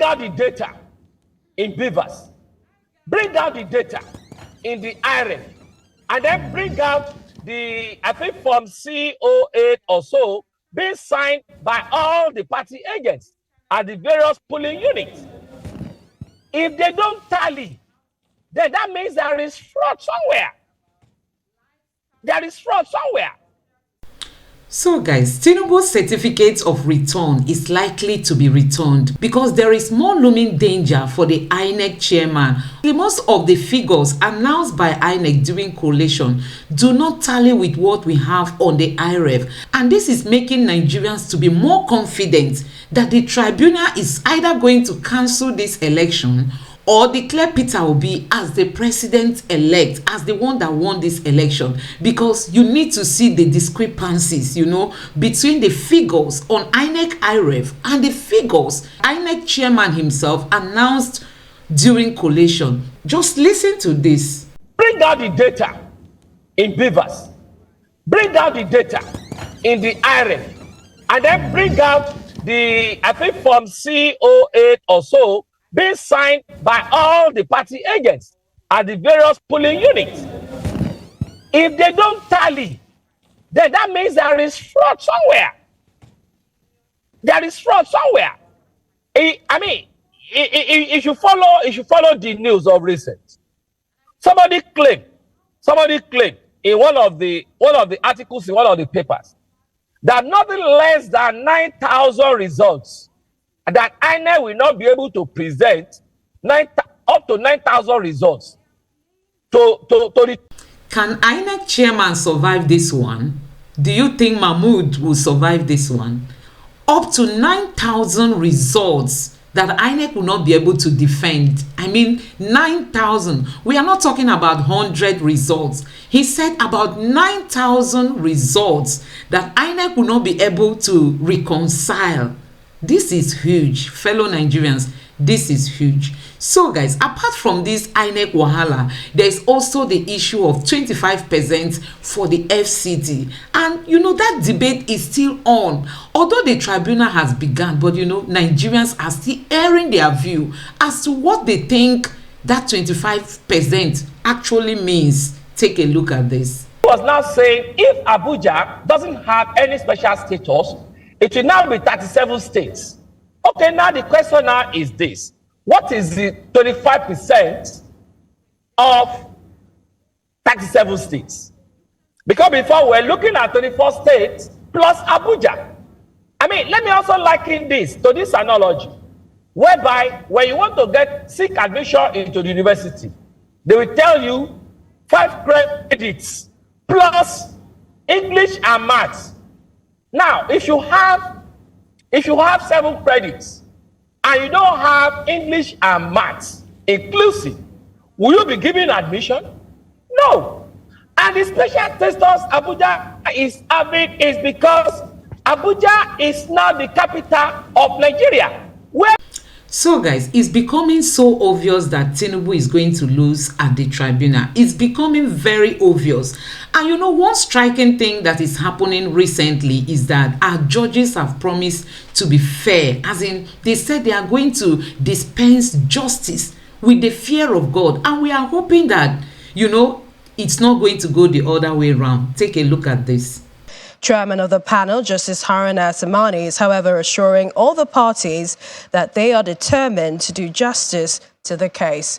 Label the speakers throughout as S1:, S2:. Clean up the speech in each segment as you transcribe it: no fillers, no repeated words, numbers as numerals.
S1: bring out the data in Beavers, bring out the data in the IREF, and then bring out the, I think, Form C08 or so, being signed by all the party agents at the various polling units. If they don't tally, then that means there is fraud somewhere. There is fraud somewhere.
S2: So guys, Tinubu's certificate of return is likely to be returned because there is more looming danger for the INEC chairman. Most of the figures announced by INEC during collation do not tally with what we have on the IREF, and this is making Nigerians to be more confident that the tribunal is either going to cancel this election or declare Peter Obi as the president-elect, as the one that won this election, because you need to see the discrepancies, you know, between the figures on INEC IREF and the figures INEC chairman himself announced during collation. Just listen to this.
S1: Bring out the data in Beavers, bring out the data in the IREF, and then bring out the, I think, Form C08 or so, being signed by all the party agents at the various polling units. If they don't tally, then that means there is fraud somewhere. There is fraud somewhere. If you follow the news of recent, somebody claimed in one of the articles in one of the papers that nothing less than 9,000 results that INEC will not be able to present up to 9,000 results to the.
S2: Can INEC chairman survive this one? Do you think Mahmoud will survive this one? Up to 9,000 results that INEC will not be able to defend. I mean, 9,000. We are not talking about 100 results. He said about 9,000 results that INEC will not be able to reconcile. This is huge, fellow Nigerians. This is huge. So guys, apart from this INEC wahala, there is also the issue of 25% for the FCT, and you know that debate is still on. Although the tribunal has begun, but you know Nigerians are still airing their view as to what they think that 25% actually means. Take a look at this.
S1: He was now saying if Abuja doesn't have any special status, it will now be 37 states. Okay, now the question now is this. What is the 25% of 37 states? Because before we're looking at 24 states plus Abuja. I mean, let me also liken this to this analogy, whereby when you want to seek admission into the university, they will tell you 5 credits plus English and maths. Now, if you have 7 credits and you don't have English and maths inclusive, will you be given admission? No. And the special status Abuja is having is because Abuja is now the capital of Nigeria.
S2: So guys, it's becoming so obvious that Tinubu is going to lose at the tribunal. It's becoming very obvious. And you know, one striking thing that is happening recently is that our judges have promised to be fair. As in, they said they are going to dispense justice with the fear of God. And we are hoping that, you know, it's not going to go the other way around. Take a look at this.
S3: Chairman of the panel, Justice Haruna Asmani, is however assuring all the parties that they are determined to do justice to the case.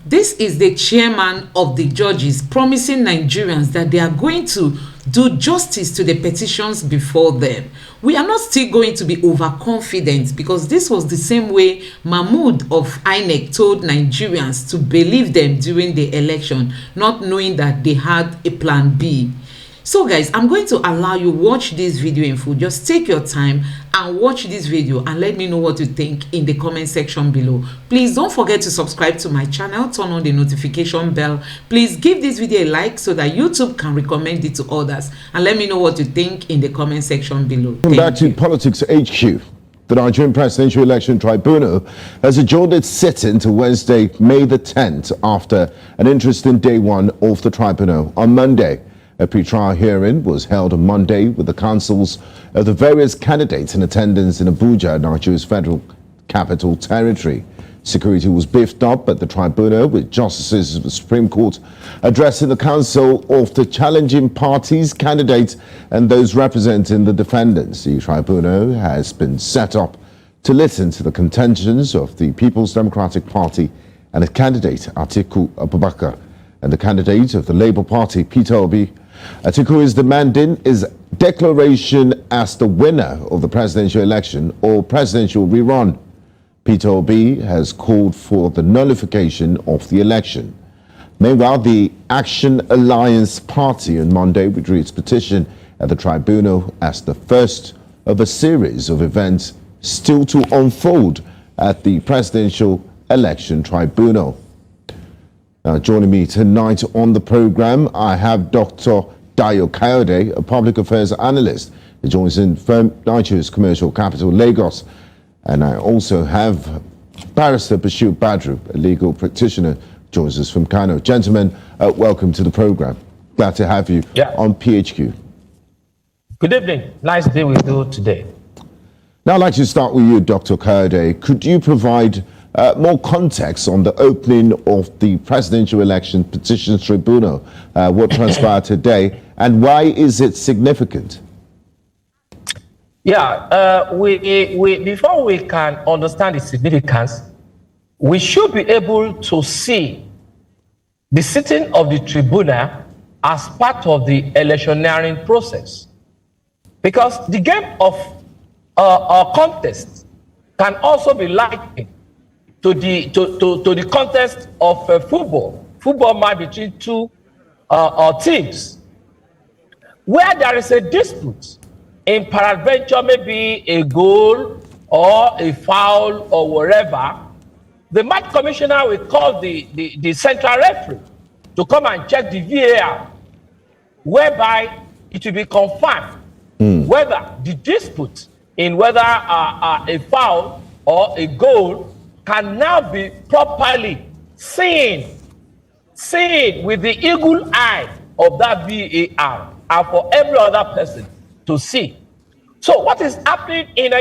S2: This is the chairman of the judges promising Nigerians that they are going to do justice to the petitions before them. We are not still going to be overconfident, because this was the same way Mahmoud of INEC told Nigerians to believe them during the election, not knowing that they had a plan B. So guys, I'm going to allow you watch this video in full. Just take your time and watch this video and let me know what you think in the comment section below. Please don't forget to subscribe to my channel, turn on the notification bell. Please give this video a like so that YouTube can recommend it to others, and let me know what you think in the comment section below.
S4: Back to Politics HQ. The Nigerian Presidential Election Tribunal has adjourned its sit-in to Wednesday, May the 10th, after an interesting day one of the tribunal on Monday. A pre-trial hearing was held on Monday with the counsels of the various candidates in attendance in Abuja, Nigeria's Capital Territory. Security was beefed up at the tribunal, with justices of the Supreme Court addressing the council of the challenging parties, candidates, and those representing the defendants. The tribunal has been set up to listen to the contentions of the People's Democratic Party and its candidate, Atiku Abubakar, and the candidate of the Labour Party, Peter Obi. Atiku is demanding his declaration as the winner of the presidential election or presidential rerun. Peter Obi has called for the nullification of the election. Meanwhile, the Action Alliance Party on Monday withdrew its petition at the tribunal as the first of a series of events still to unfold at the Presidential Election Tribunal. Now, joining me tonight on the program, I have Dr. Dayo Kayode, a public affairs analyst who joins in from Nigeria's commercial capital, Lagos. And I also have Barrister Bashir Badru, a legal practitioner, joins us from Kano. Gentlemen, welcome to the program. Glad to have you on PHQ.
S1: Good evening. Nice to be with you today.
S4: Now, I'd like to start with you, Dr. Kayode. Could you provide more context on the opening of the Presidential Election Petitions Tribunal, what transpired today, and why is it significant?
S1: Yeah, before we can understand the significance, we should be able to see the sitting of the tribunal as part of the electioneering process. Because the game of a contest can also be likened to the contest of football. Football might be between two teams, where there is a dispute. In peradventure, maybe a goal or a foul or whatever, the match commissioner will call the central referee to come and check the VAR, whereby it will be confirmed whether the dispute in whether a foul or a goal can now be properly seen with the eagle eye of that VAR and for every other person to see. So what is happening in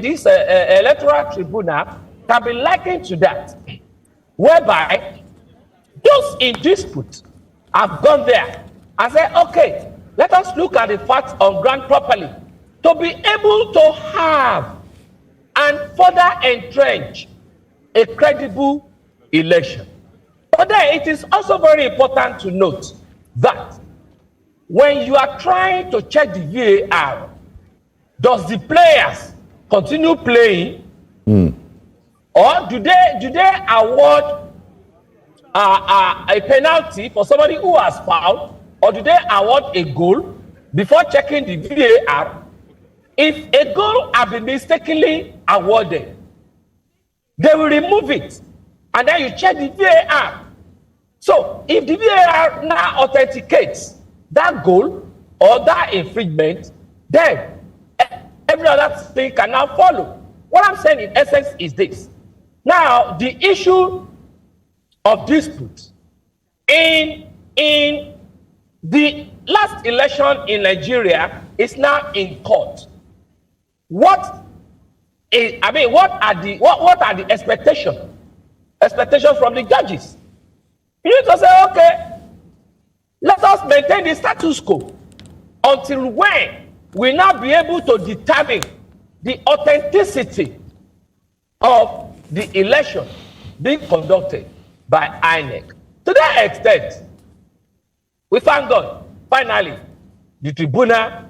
S1: this electoral tribunal can be likened to that, whereby those in dispute have gone there and said, okay, let us look at the facts on ground properly to be able to have and further entrench a credible election. But then it is also very important to note that when you are trying to check the VAR, does the players continue playing, or do they award a penalty for somebody who has fouled, or do they award a goal before checking the VAR? If a goal has been mistakenly awarded, they will remove it, and then you check the VAR. So if the VAR now authenticates that goal or that infringement, then every other thing can now follow. What I'm saying in essence is this. Now, the issue of dispute in the last election in Nigeria is now in court. What are the expectations from the judges? You need to say, okay, let us maintain the status quo until when we now be able to determine the authenticity of the election being conducted by INEC. To that extent, we thank God, finally, the tribunal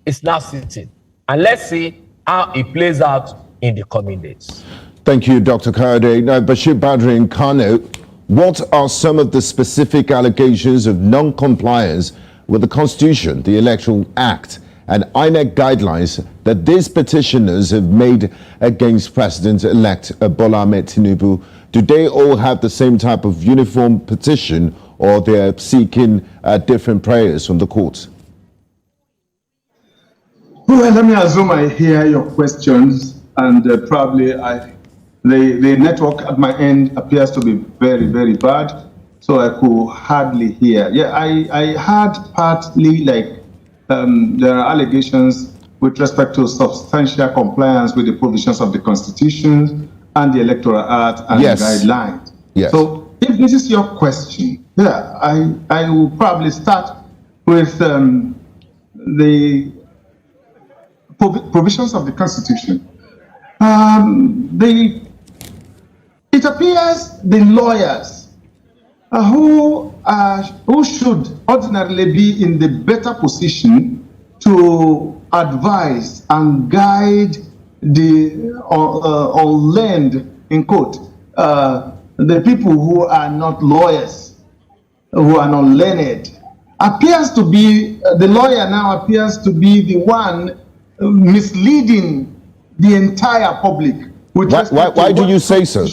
S1: is now sitting. And let's see how it plays out in the coming days.
S4: Thank you, Dr. Kayode. Now, Bashir Badru in Kano, what are some of the specific allegations of non-compliance with the Constitution, the Electoral Act, and INEC guidelines that these petitioners have made against President-elect Bola Tinubu? Do they all have the same type of uniform petition, or they're seeking different prayers from the courts?
S5: Well, let me assume I hear your questions, and probably the network at my end appears to be very, very bad, so I could hardly hear. Yeah, I heard partly like there are allegations with respect to substantial compliance with the provisions of the Constitution and the Electoral Act and guidelines.
S4: Yes.
S5: So if this is your question, I will probably start with the provisions of the Constitution. It appears the lawyers who should ordinarily be in the better position to advise and guide the unlearned, in quote, the people who are not lawyers, who are not learned, appears to be, the lawyer now appears to be the one misleading the entire public.
S4: Why do you say so?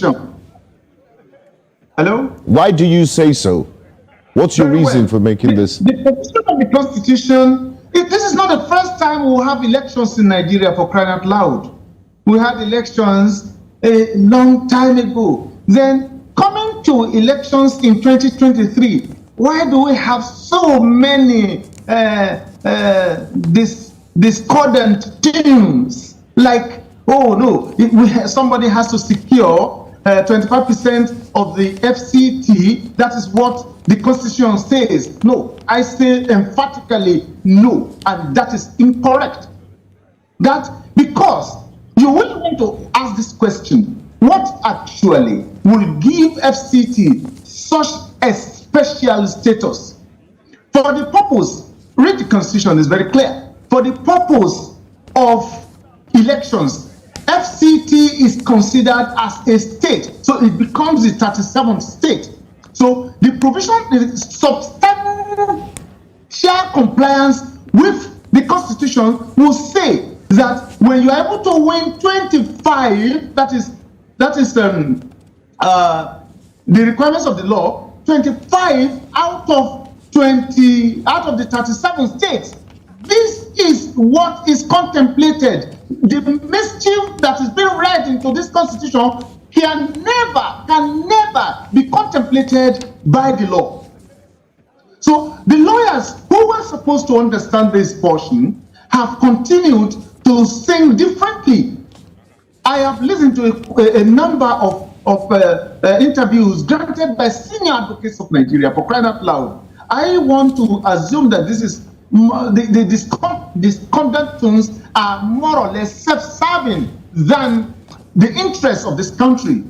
S5: Hello?
S4: Why do you say so? What's your reason for making this?
S5: The provision of the Constitution, this is not the first time we will have elections in Nigeria, for crying out loud. We had elections a long time ago. Then coming to elections in 2023, why do we have so many discordant teams? Like, oh no, somebody has to secure 25% of the FCT. That is what the Constitution says. No, I say emphatically no, and that is incorrect. That because you will want to ask this question: what actually will give FCT such a special status? For the purpose, read the Constitution, is very clear. For the purpose of elections, FCT is considered as a state, so it becomes the 37th state. So the provision is substantial compliance with the Constitution will say that when you are able to win 25, that is the requirements of the law, 25 out of the 37 states. This is what is contemplated. The mischief that is being read into this Constitution can never be contemplated by the law. So the lawyers who were supposed to understand this portion have continued to sing differently. I have listened to a number of interviews granted by senior advocates of Nigeria, for crying out loud. I want to assume that this is the discordant tones are more or less self-serving than the interests of this country.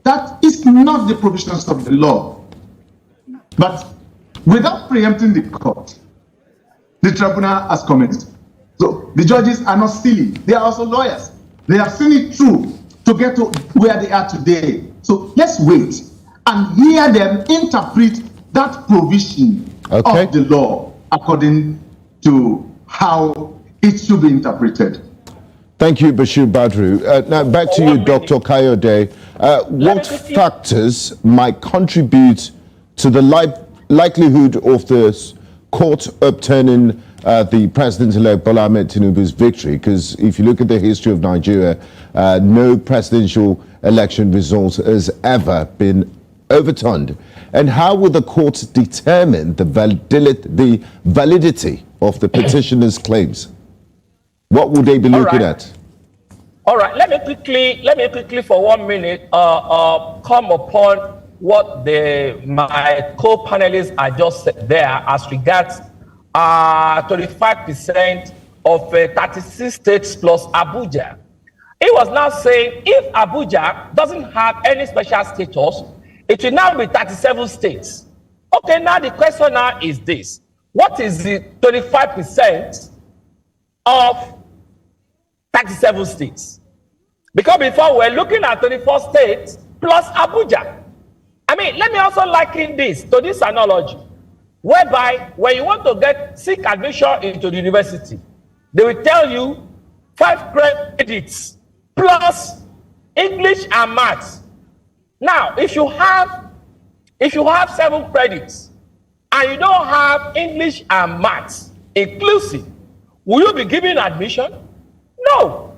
S5: That is not the provisions of the law. But without preempting the court, the tribunal has commenced. So the judges are not silly. They are also lawyers. They have seen it through to get to where they are today. So let's wait and hear them interpret that provision of the law according to how it should be interpreted.
S4: Thank you, Bashir Badru. Now back to you, Dr. Kayode. What factors might contribute to the likelihood of the court upturning the President-elect Bola Tinubu's victory? Because if you look at the history of Nigeria, no presidential election result has ever been overturned. And how will the court determine the validity of the petitioner's claims? What will they be looking at?
S1: All right, let me quickly for 1 minute come upon what my co-panelists are just said there as regards 25% of 36 states plus Abuja. He was now saying if Abuja doesn't have any special status, it will now be 37 states. Okay, now the question now is this: what is the 25% of 37 states? Because before we're looking at 24 states plus Abuja. I mean, let me also liken this to this analogy, whereby when you want to seek admission into the university, they will tell you 5 credits plus English and maths. Now, if you have 7 credits and you don't have English and maths inclusive, will you be given admission? No.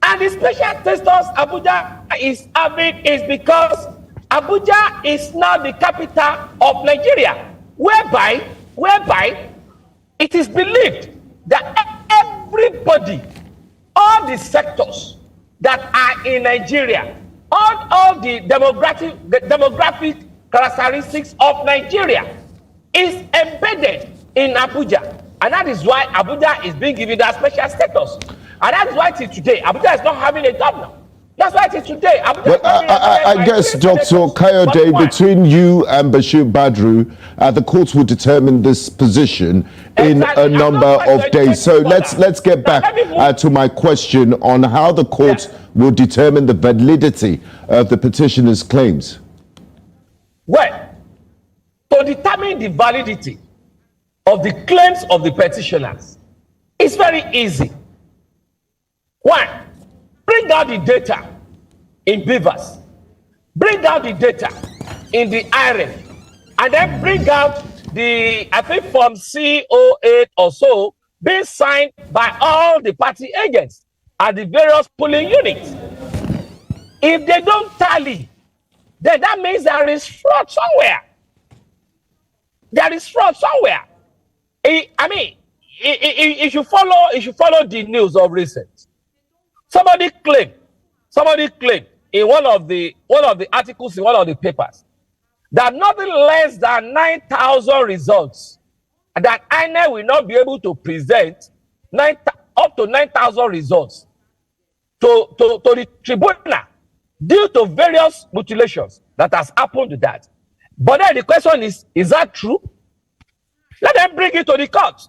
S1: And the special status Abuja is having is because Abuja is now the capital of Nigeria, whereby it is believed that everybody all the sectors that are in Nigeria, all the demographic characteristics of Nigeria is embedded in Abuja. And that is why Abuja is being given that special status. And that's why till today, Abuja is not having a governor. That's why till today, Abuja is not having
S4: I guess, Dr. Kayode, between you and Bashir Badru, the courts will determine this position in a number of days. So let's get back to my question on how the courts will determine the validity of the petitioner's claims.
S1: Well, to determine the validity of the claims of the petitioners, it's very easy. One, bring out the data in Beavers, bring out the data in the IRF, and then bring out the, I think, Form C08 or so, being signed by all the party agents at the various polling units. If they don't tally, then that means there is fraud somewhere. There is fraud somewhere. I mean, if you follow the news of recent, somebody claimed in one of the articles in one of the papers that nothing less than 9,000 results, and that INEC will not be able to present up to 9,000 results to the tribunal due to various mutilations that has happened to that. But then the question is that true? Let them bring it to the court.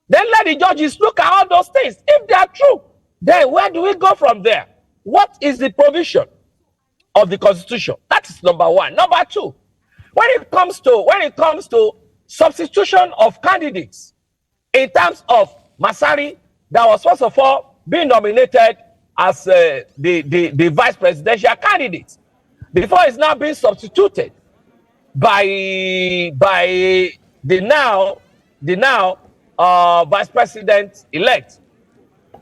S1: Then let the judges look at all those things. If they are true, then where do we go from there? What is the provision of the Constitution? That is number one. Number two, when it comes to substitution of candidates, in terms of Masari, that was first of all being nominated as the vice presidential candidate, before it's now being substituted by the now vice president elect.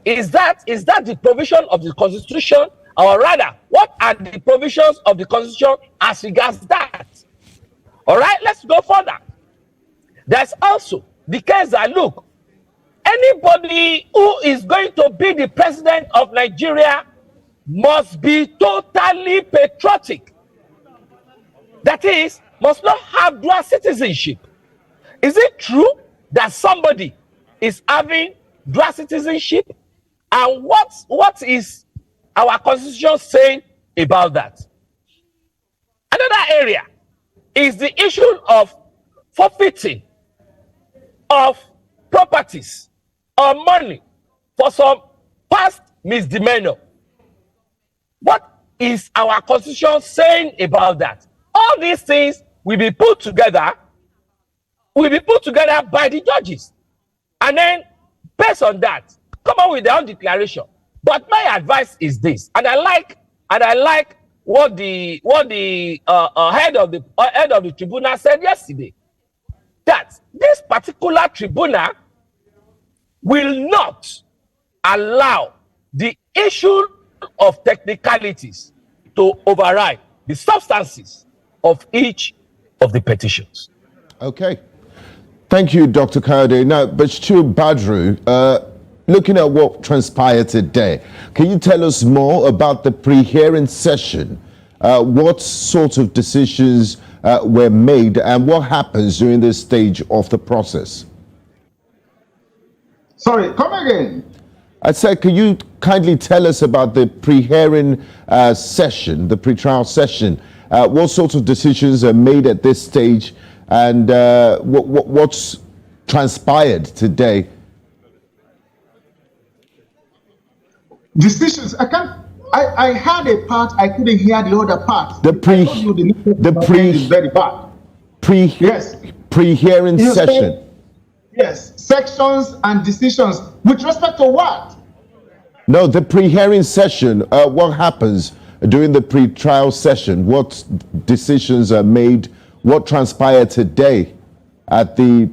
S1: Is that the provision of the Constitution, or rather, what are the provisions of the Constitution as regards that? All right, let's go further. There's also the case that, look, anybody who is going to be the president of Nigeria must be totally patriotic. That is, must not have dual citizenship. Is it true that somebody is having dual citizenship? And what is our Constitution saying about that? Another area is the issue of forfeiting of properties or money for some past misdemeanor. What is our Constitution saying about that? All these things will be put together by the judges, and then based on that, come up with their own declaration. But my advice is this, and I like what the head of the tribunal said yesterday, that this particular tribunal will not allow the issue of technicalities to override the substances of each of the petitions.
S4: Okay. Thank you, Dr. Kayode. Now, Bashir Badru, looking at what transpired today, can you tell us more about the pre-hearing session? What sort of decisions were made, and what happens during this stage of the process?
S5: Sorry, come again.
S4: I said, can you kindly tell us about the pre-hearing session, the pre-trial session? What sorts of decisions are made at this stage, and what's transpired today?
S5: Decisions. I had a part. I couldn't hear the other part.
S4: The pre-hearing session.
S5: Yes, sections and decisions with respect to what?
S4: No, the pre-hearing session. What happens during the pre-trial session? What decisions are made? What transpired today at the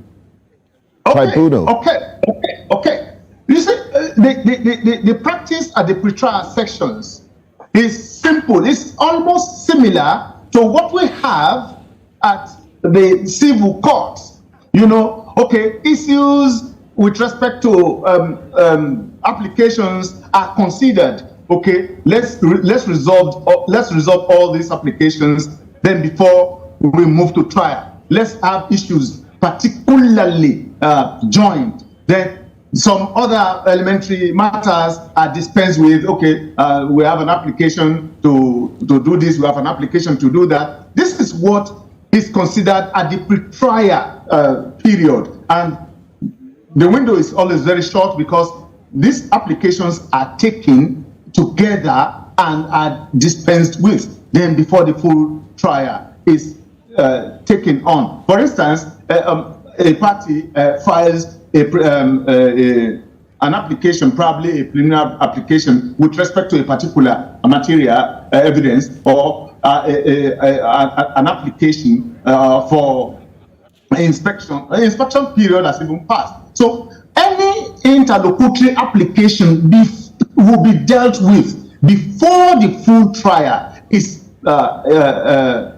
S4: tribunal?
S5: Okay. You see, the practice at the pre-trial sections is simple. It's almost similar to what we have at the civil courts. You know, okay, issues with respect to applications are considered. Okay, let's resolve all these applications. Then before we move to trial, let's have issues particularly joined. Then some other elementary matters are dispensed with. Okay, we have an application to do this. We have an application to do that. This is what is considered at the pre-trial period, and the window is always very short because these applications are taken together and are dispensed with. Then before the full trial is taken on. For instance, a party files an application, probably a preliminary application, with respect to a particular material evidence, or an application for inspection. An inspection period has even passed. So any interlocutory application will be dealt with before the full trial is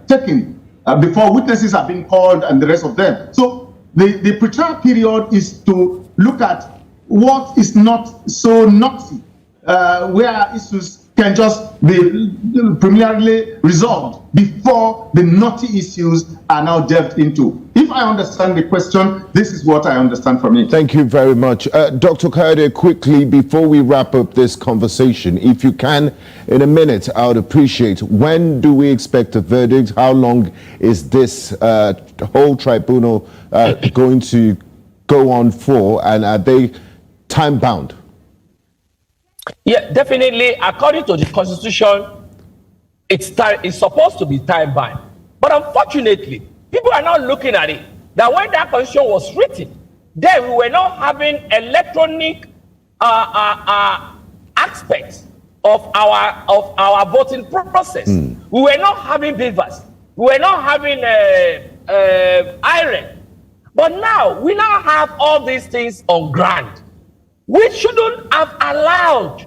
S5: taken, before witnesses are being called and the rest of them. So the pre-trial period is to look at what is not so naughty, where issues can just be preliminarily resolved before the naughty issues are now delved into. If I understand the question, this is what I understand from it.
S4: Thank you very much. Dr. Kayode, quickly, before we wrap up this conversation, if you can, in a minute, I would appreciate, when do we expect a verdict? How long is this whole tribunal going to go on for, and are they time-bound?
S1: Yeah, definitely. According to the Constitution, it's supposed to be time-bound. But unfortunately, people are not looking at it. That when that Constitution was written, then we were not having electronic aspects of our voting process. We were not having beavers. We were not having iron. But now we now have all these things on ground. We shouldn't have allowed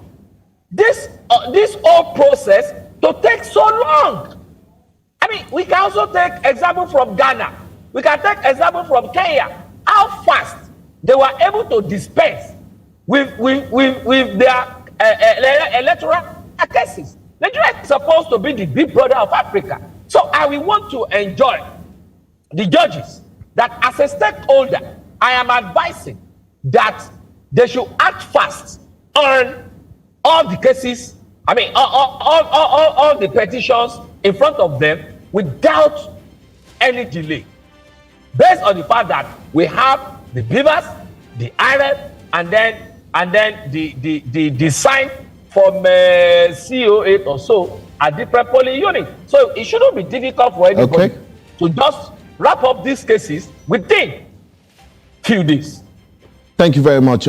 S1: this whole process to take so long. I mean, we can also take example from Ghana. We can take example from Kenya. How fast they were able to dispense with their electoral cases. Nigeria is supposed to be the big brother of Africa. So I will want to enjoy the judges that, as a stakeholder, I am advising that they should act fast on all the cases, I mean, all the petitions in front of them without any delay. Based on the fact that we have the beavers, the iron, and then the sign from CO8 or so at different polling units. So it shouldn't be difficult for anybody to just wrap up these cases within few days.
S4: Thank you very much.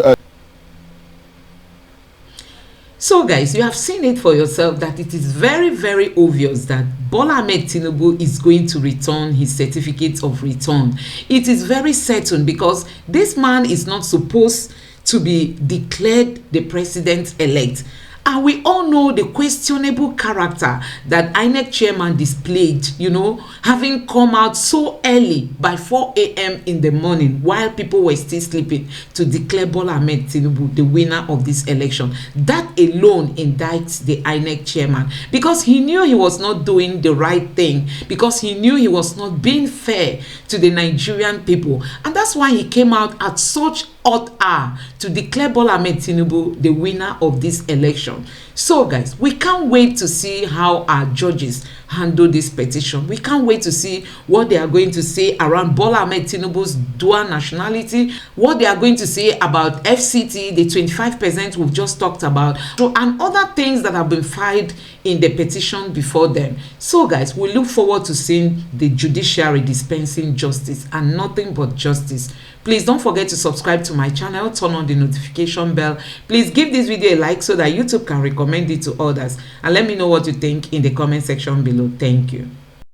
S2: So guys, you have seen it for yourself that it is very, very obvious that Bola Tinubu is going to return his certificate of return. It is very certain, because this man is not supposed to be declared the president-elect. And we all know the questionable character that INEC chairman displayed, you know, having come out so early by 4 a.m. in the morning while people were still sleeping to declare Bola Tinubu the winner of this election. That alone indicts the INEC chairman, because he knew he was not doing the right thing, because he knew he was not being fair to the Nigerian people. And that's why he came out at such odd hour to declare Bola Tinubu the winner of this election. So guys, we can't wait to see how our judges handle this petition. We can't wait to see what they are going to say around Bola Tinubu's dual nationality, what they are going to say about FCT, the 25% we've just talked about, and other things that have been filed in the petition before them. So guys, we look forward to seeing the judiciary dispensing justice, and nothing but justice. Please don't forget to subscribe to my channel, turn on the notification bell. Please give this video a like so that YouTube can recommend it to others. And let me know what you think in the comment section below. Thank you.